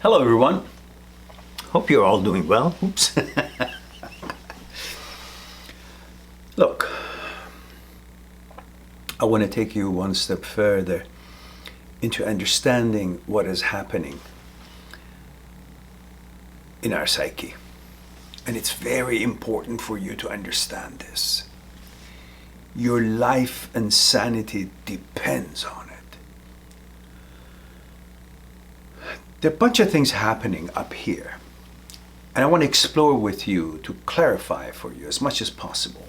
Hello everyone, hope you're all doing well. Oops. Look, I want to take you one step further into understanding what is happening in our psyche. And it's very important for you to understand this. Your life and sanity depends on it. There are a bunch of things happening up here, and I want to explore with you to clarify for you as much as possible.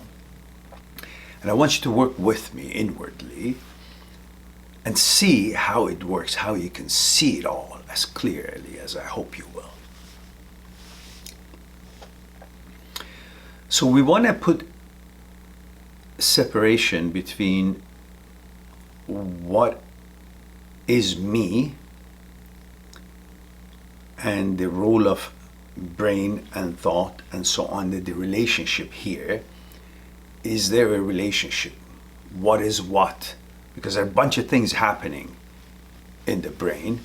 And I want you to work with me inwardly and see how it works, how you can see it all as clearly as I hope you will. So we want to put separation between what is me and the role of brain and thought and so on, the relationship here. Is there a relationship? What is what? Because there are a bunch of things happening in the brain,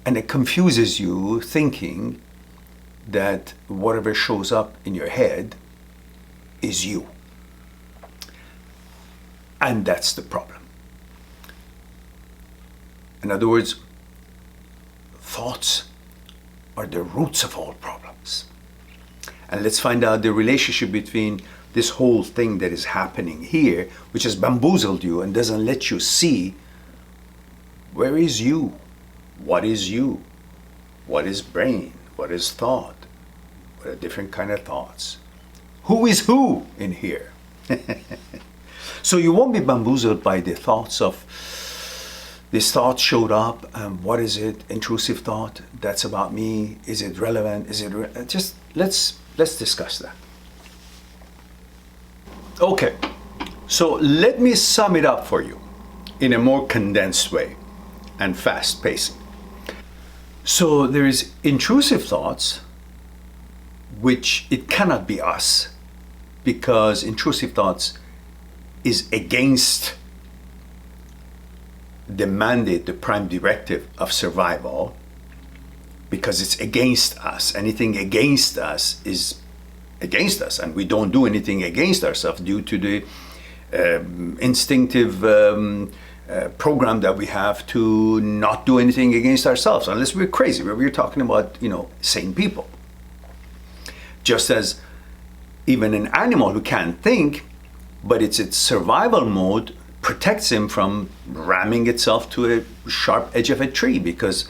and it confuses you thinking that whatever shows up in your head is you. And that's the problem. In other words, thoughts are the roots of all problems. And let's find out the relationship between this whole thing that is happening here, which has bamboozled you and doesn't let you see where is you, what is you, what is brain, what is thought, what are different kind of thoughts, who is who in here. So you won't be bamboozled by the thoughts of this thought showed up, what is it? Intrusive thought, that's about me. Is it relevant? Is it just let's discuss that. Okay, so let me sum it up for you in a more condensed way and fast pacing. So there is intrusive thoughts, which it cannot be us, because intrusive thoughts is against the mandate, the prime directive of survival, because it's against us. Anything against us is against us, and we don't do anything against ourselves due to the instinctive program that we have to not do anything against ourselves, unless we're crazy. We're talking about, sane people. Just as even an animal who can't think, but it's its survival mode protects him from ramming itself to a sharp edge of a tree, because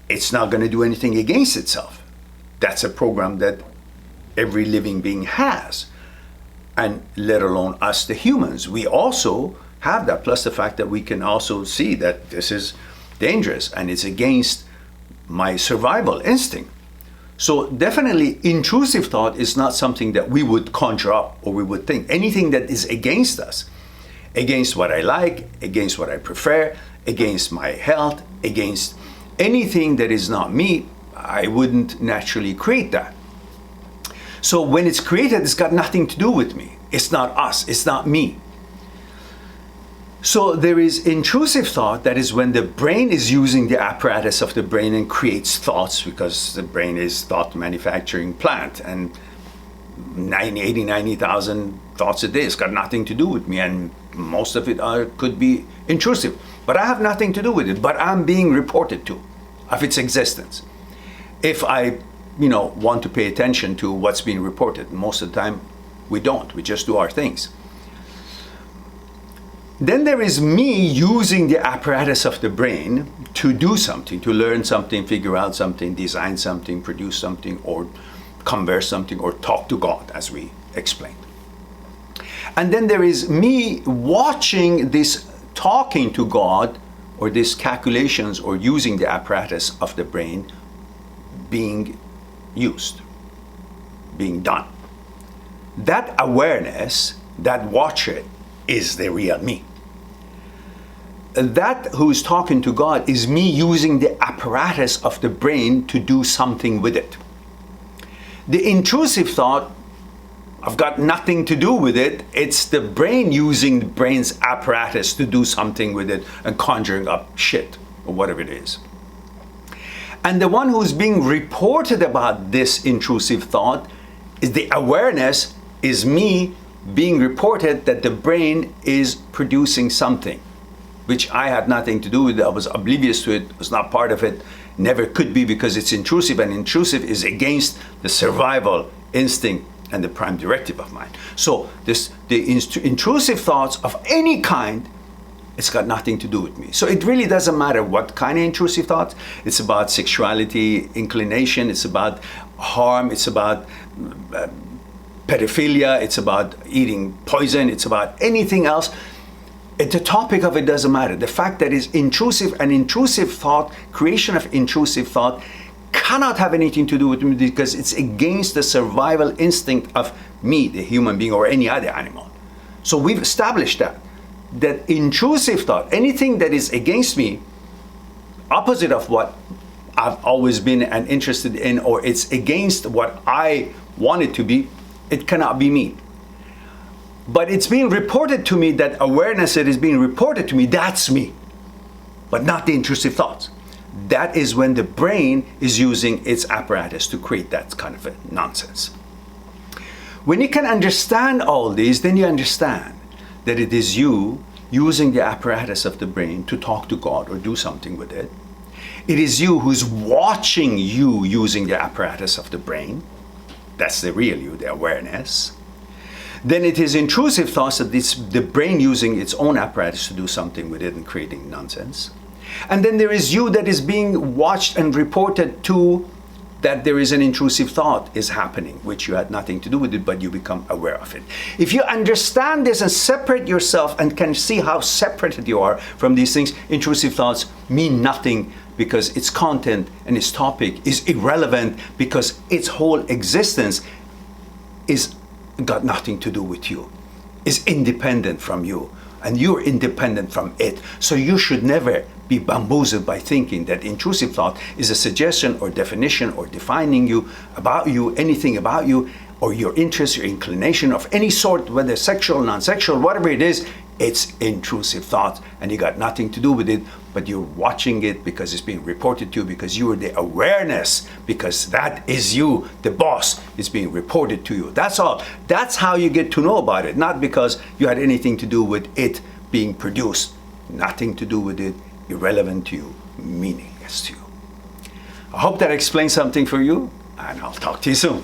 it's not going to do anything against itself. That's a program that every living being has, and let alone us, the humans. We also have that, plus the fact that we can also see that this is dangerous and it's against my survival instinct. So definitely intrusive thought is not something that we would conjure up or we would think. Anything that is against us, against what I like, against what I prefer, against my health, against anything that is not me, I wouldn't naturally create that. So when it's created, it's got nothing to do with me. It's not us, it's not me. So there is intrusive thought, that is when the brain is using the apparatus of the brain and creates thoughts, because the brain is thought manufacturing plant, and 90,000 thoughts a day. It's got nothing to do with me, and most of it could be intrusive. But I have nothing to do with it, but I'm being reported to of its existence. If I want to pay attention to what's being reported, most of the time we don't. We just do our things. Then there is me using the apparatus of the brain to do something, to learn something, figure out something, design something, produce something, or converse something, or talk to God, as we explained. And then there is me watching this talking to God, or these calculations, or using the apparatus of the brain being used, being done. That awareness, that watcher, is the real me. That who's talking to God is me using the apparatus of the brain to do something with it. The intrusive thought, I've got nothing to do with it. It's the brain using the brain's apparatus to do something with it and conjuring up shit or whatever it is. And the one who's being reported about this intrusive thought is the awareness, is me being reported that the brain is producing something, which I had nothing to do with. I was oblivious to it, was not part of it, never could be, because it's intrusive, and intrusive is against the survival instinct and the prime directive of mind. So the intrusive thoughts of any kind, it's got nothing to do with me. So it really doesn't matter what kind of intrusive thoughts. It's about sexuality, inclination, it's about harm, it's about pedophilia, it's about eating poison, it's about anything else. The topic of it doesn't matter. The fact that it's intrusive, and intrusive thought, creation of intrusive thought, cannot have anything to do with me, because it's against the survival instinct of me, the human being, or any other animal. So we've established that intrusive thought, anything that is against me, opposite of what I've always been and interested in, or it's against what I want it to be, it cannot be me. But it's being reported to me, that awareness that is being reported to me, that's me, but not the intrusive thoughts. That is when the brain is using its apparatus to create that kind of a nonsense. When you can understand all these, then you understand that it is you using the apparatus of the brain to talk to God or do something with it. It is you who's watching you using the apparatus of the brain. That's the real you, the awareness. Then it is intrusive thoughts, that it's the brain using its own apparatus to do something with it and creating nonsense. And then there is you that is being watched and reported to, that there is an intrusive thought is happening, which you had nothing to do with it, but you become aware of it. If you understand this and separate yourself and can see how separated you are from these things, intrusive thoughts mean nothing, because its content and its topic is irrelevant, because its whole existence is got nothing to do with you, is independent from you, and you're independent from it. So you should never be bamboozled by thinking that intrusive thought is a suggestion or definition or defining you, about you, anything about you, or your interest, your inclination of any sort, whether sexual, non-sexual, whatever it is. It's intrusive thought, and you got nothing to do with it, but you're watching it because it's being reported to you, because you are the awareness, because that is you, the boss, is being reported to you. That's all. That's how you get to know about it, not because you had anything to do with it being produced. Nothing to do with it, irrelevant to you, meaningless to you. I hope that explains something for you, and I'll talk to you soon.